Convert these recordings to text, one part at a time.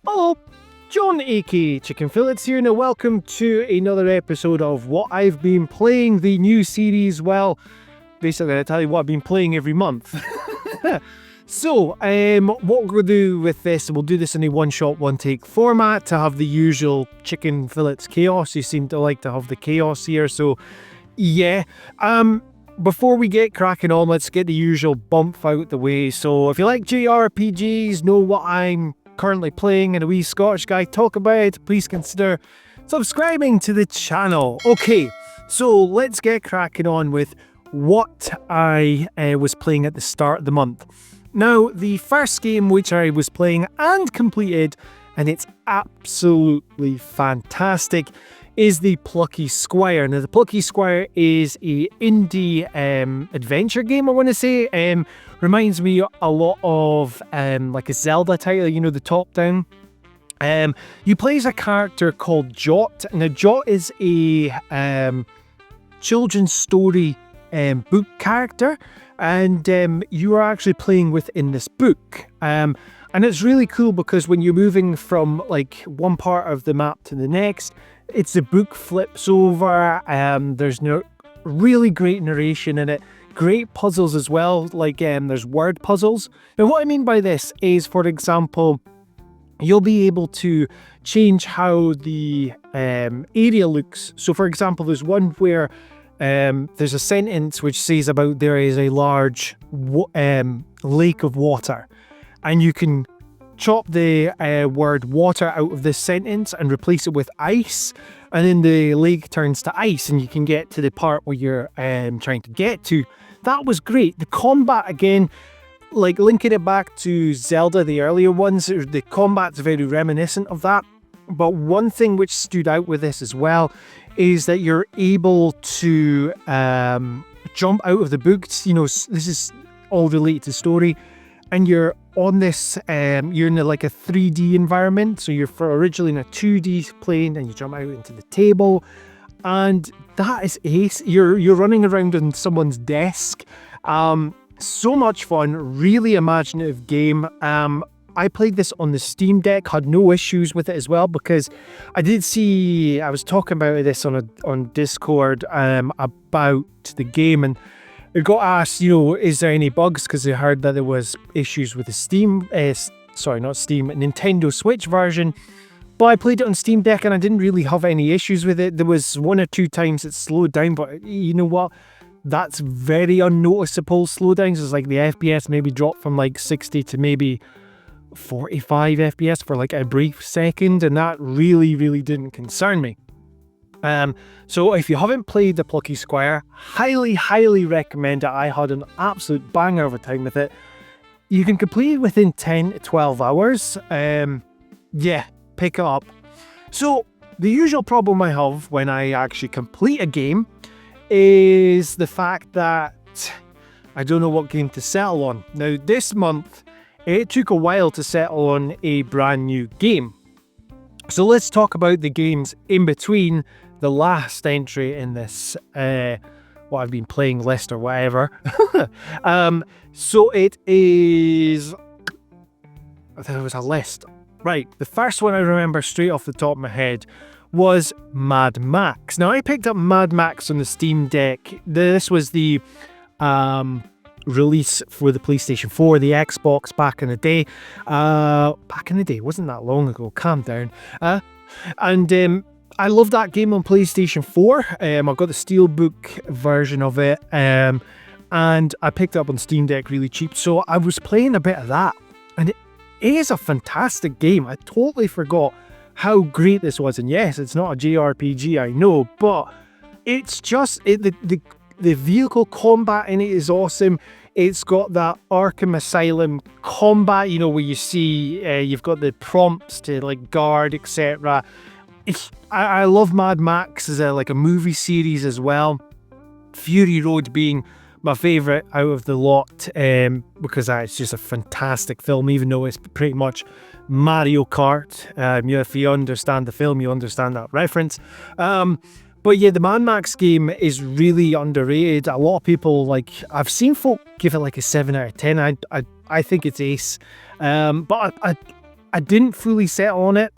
Hello, John aka Chicken Fillets here, and welcome to another episode of what I've been playing, the new series. Well, basically I tell you what I've been playing every month. So, what we're going to do with this, we'll do this in a one-shot, one-take format to have the usual Chicken Fillets chaos. You seem to like to have the chaos here, so yeah. Before we get cracking on, let's get the usual bump out the way. So, if you like JRPGs, know what I'm currently playing and a wee Scottish guy talk about it, please consider subscribing to the channel. Okay, so let's get cracking on with what I was playing at the start of the month. Now, the first game which I was playing and completed, and it's absolutely fantastic, is the Plucky Squire. Now, the Plucky Squire is a indie adventure game, I want to say. Reminds me a lot of like a Zelda title, you know, the top-down. You play as a character called Jot. Now, Jot is a children's story book character, and you are actually playing within this book. And it's really cool because when you're moving from like one part of the map to the next, it's the book flips over. There's no really great narration in it. Great puzzles as well, like there's word puzzles. Now what I mean by this is, for example, you'll be able to change how the area looks. So for example, there's one where there's a sentence which says about there is a large lake of water, and you can chop the word water out of this sentence and replace it with ice, and then the lake turns to ice and you can get to the part where you're trying to get to. That was great. The combat, again, like linking it back to Zelda, the earlier ones, the combat's very reminiscent of that. But one thing which stood out with this as well is that you're able to jump out of the books. You know, this is all related to story, and you're on this, you're in like a 3D environment. So you're originally in a 2D plane, and you jump out into the table, and that is ace. You're running around on someone's desk. So much fun, really imaginative game. I played this on the Steam Deck, had no issues with it as well, because I did see, I was talking about this on Discord about the game, and it got asked, you know, is there any bugs, because I heard that there was issues with the Nintendo Switch version. But I played it on Steam Deck and I didn't really have any issues with it. There was one or two times it slowed down, but you know what? That's very unnoticeable slowdowns. It's like the FPS maybe dropped from like 60 to maybe 45 FPS for like a brief second, and that really didn't concern me. So if you haven't played the Plucky Squire, highly recommend it. I had an absolute banger of a time with it. You can complete it within 10 to 12 hours. Yeah, pick it up. So the usual problem I have when I actually complete a game is the fact that I don't know what game to settle on. Now this month, it took a while to settle on a brand new game. So let's talk about the games in between the last entry in this, what I've been playing list or whatever. So it is, there was a list. Right, the first one I remember straight off the top of my head was Mad Max. Now I picked up Mad Max on the Steam Deck. This was the release for the PlayStation 4, the Xbox back in the day. Wasn't that long ago, calm down. And I love that game on PlayStation 4. I've got the Steelbook version of it, and I picked it up on Steam Deck really cheap, so I was playing a bit of that, and it is a fantastic game. I totally forgot how great this was, and yes, it's not a JRPG, I know, but it's just, the vehicle combat in it is awesome. It's got that Arkham Asylum combat, you know, where you see you've got the prompts to like guard, etc. I love Mad Max as like a movie series as well. Fury Road being my favourite out of the lot, because it's just a fantastic film, even though it's pretty much Mario Kart. If you understand the film, you understand that reference. But yeah, the Mad Max game is really underrated. A lot of people, like, I've seen folk give it like a 7 out of 10. I think it's ace. But I didn't fully settle on it.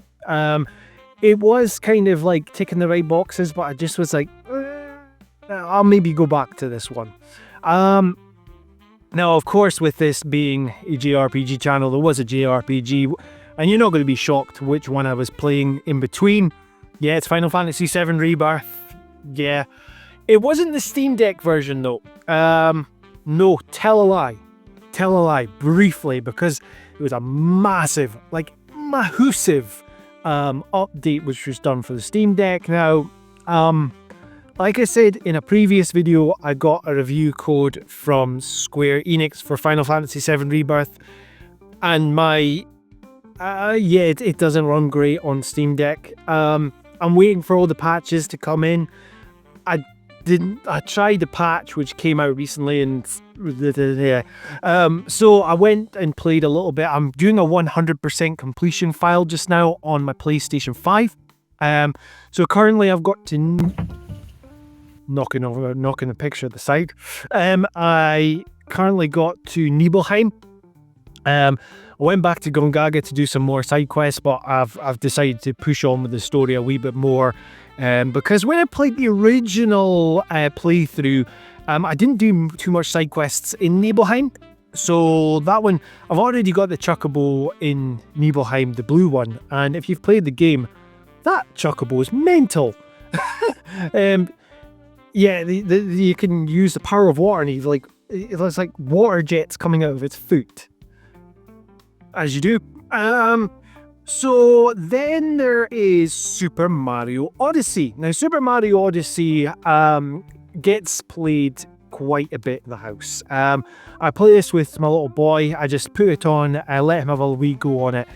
It was kind of like ticking the right boxes, but I just was like, I'll maybe go back to this one. Now, of course, with this being a JRPG channel, there was a JRPG, and you're not going to be shocked which one I was playing in between. Yeah, it's Final Fantasy VII Rebirth. Yeah. It wasn't the Steam Deck version, though. No, tell a lie. Tell a lie, briefly, because it was a massive, massive update which was done for the Steam Deck. Now, like I said in a previous video, I got a review code from Square Enix for Final Fantasy VII Rebirth, and it doesn't run great on Steam Deck. I'm waiting for all the patches to come in. I tried the patch which came out recently, and so I went and played a little bit. I'm doing a 100% completion file just now on my PlayStation 5. So currently I've got to knocking the picture at the side. I currently got to Nibelheim. I went back to Gongaga to do some more side quests, but I've decided to push on with the story a wee bit more. Because when I played the original playthrough, I didn't do too much side quests in Nibelheim. So that one, I've already got the Chocobo in Nibelheim, the blue one. And if you've played the game, that Chocobo is mental. You can use the power of water, and it's like water jets coming out of its foot. As you do. So then there is Super Mario Odyssey. Now, Super Mario Odyssey gets played quite a bit in the house. I play this with my little boy. I just put it on, I let him have a wee go on it.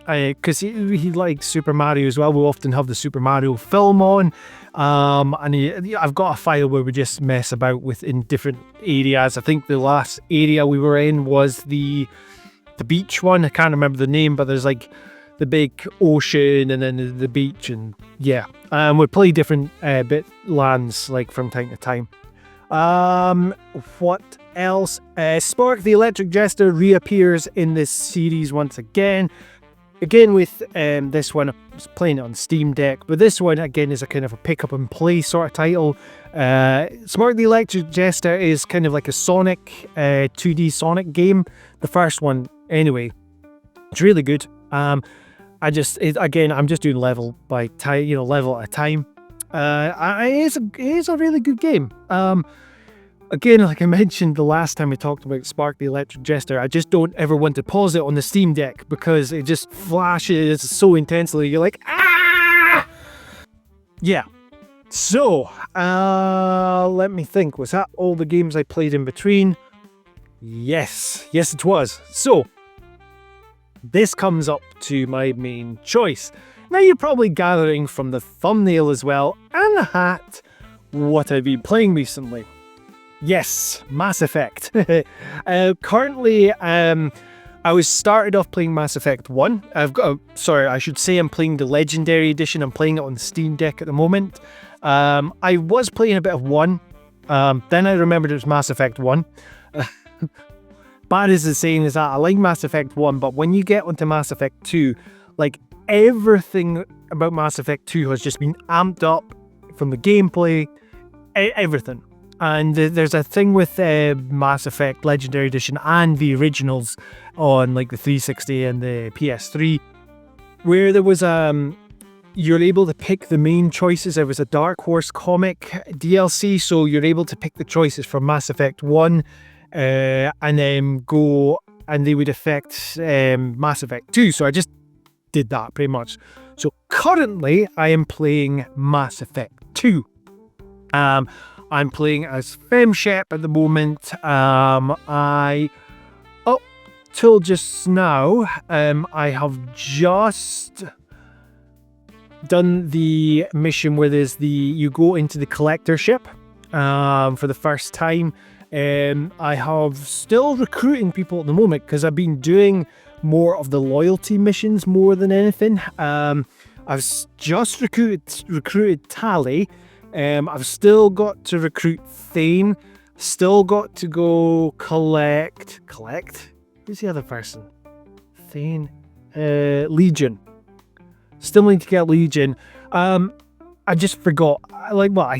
Because he likes Super Mario as well. We often have the Super Mario film on. I've got a file where we just mess about with in different areas. I think the last area we were in was the beach one. I can't remember the name, but there's like the big ocean and then the beach, and yeah. We play different lands like from time to time. What else? Spark the Electric Jester reappears in this series once again. Again with this one, I was playing it on Steam Deck, but this one again is a kind of a pick up and play sort of title. Spark the Electric Jester is kind of like a Sonic 2D Sonic game. The first one, anyway, it's really good. I'm just doing level by time, level at a time. It is a really good game. Again, like I mentioned the last time we talked about Spark the Electric Jester, I just don't ever want to pause it on the Steam Deck because it just flashes so intensely. You're like, ah! Yeah. So, let me think. Was that all the games I played in between? Yes. Yes, it was. So, this comes up to my main choice. Now, you're probably gathering from the thumbnail as well, and the hat, what I've been playing recently. Yes, Mass Effect. Currently, I was started off playing Mass Effect 1. I should say I'm playing the Legendary Edition. I'm playing it on the Steam Deck at the moment. I was playing a bit of 1. Then I remembered it was Mass Effect 1. Bad as the saying is that I like Mass Effect 1, but when you get onto Mass Effect 2, like everything about Mass Effect 2 has just been amped up from the gameplay, everything. And there's a thing with Mass Effect Legendary Edition and the originals on like the 360 and the PS3, where there was you're able to pick the main choices. There was a Dark Horse comic DLC, so you're able to pick the choices from Mass Effect 1 and then go, and they would affect Mass Effect 2. So I just did that pretty much. So currently I am playing Mass Effect 2. I'm playing as FemShep at the moment. Up till just now, I have just done the mission where you go into the collector ship for the first time. I have still recruiting people at the moment because I've been doing more of the loyalty missions more than anything. I've just recruited Tali. I've still got to recruit Thane. Still got to go collect. Who's the other person? Thane. Legion. Still need to get Legion. I just forgot. I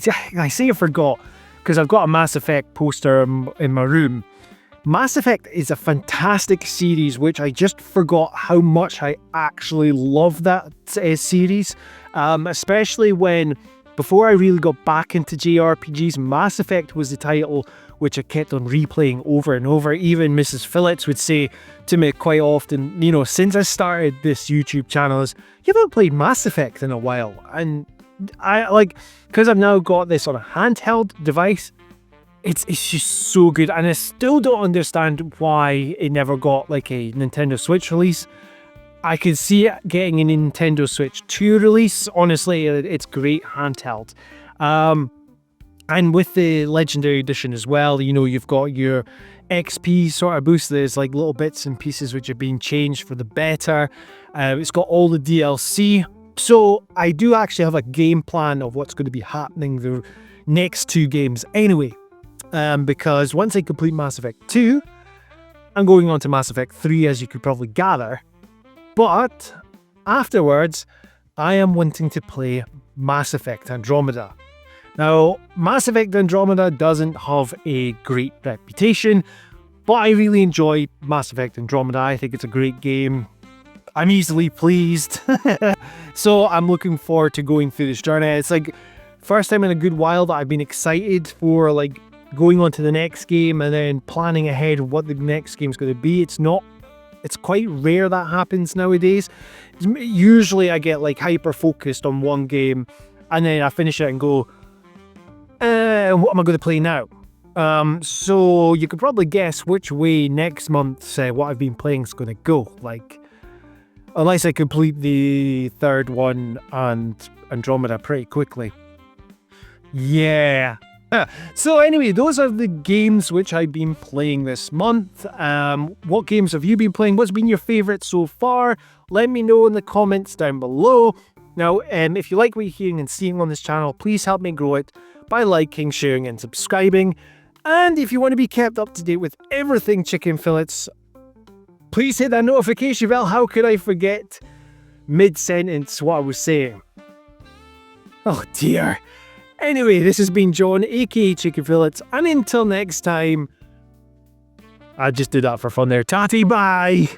say I forgot because I've got a Mass Effect poster in my room. Mass Effect is a fantastic series, which I just forgot how much I actually love that series. Especially when, before I really got back into JRPGs, Mass Effect was the title which I kept on replaying over and over. Even Mrs. Phillips would say to me quite often, you know, since I started this YouTube channel, is, you haven't played Mass Effect in a while. And I because I've now got this on a handheld device, it's just so good, and I still don't understand why it never got like a Nintendo Switch release. I could see it getting a Nintendo Switch 2 release. Honestly, it's great handheld. And with the Legendary Edition as well, you know, you've got your XP sort of boost. There's like little bits and pieces which have been changed for the better. It's got all the DLC. So I do actually have a game plan of what's going to be happening the next 2 games anyway. Because once I complete Mass Effect 2, I'm going on to Mass Effect 3, as you could probably gather. But afterwards, I am wanting to play Mass Effect Andromeda. Now, Mass Effect Andromeda doesn't have a great reputation, but I really enjoy Mass Effect Andromeda. I think it's a great game. I'm easily pleased. So I'm looking forward to going through this journey. It's like first time in a good while that I've been excited for like going on to the next game and then planning ahead what the next game's going to be. It's quite rare that happens nowadays. Usually I get like hyper focused on one game and then I finish it and go, what am I going to play now? So you could probably guess which way next month what I've been playing is going to go. Like, unless I complete the third one and Andromeda pretty quickly. Yeah. So anyway, those are the games which I've been playing this month. What games have you been playing? What's been your favourite so far? Let me know in the comments down below. Now, if you like what you're hearing and seeing on this channel, please help me grow it by liking, sharing and subscribing. And if you want to be kept up to date with everything Chicken Fillets, please hit that notification bell. How could I forget mid-sentence what I was saying? Oh dear. Anyway, this has been John, aka Chicken Fillets, and until next time, I just did that for fun there. Tatty, bye!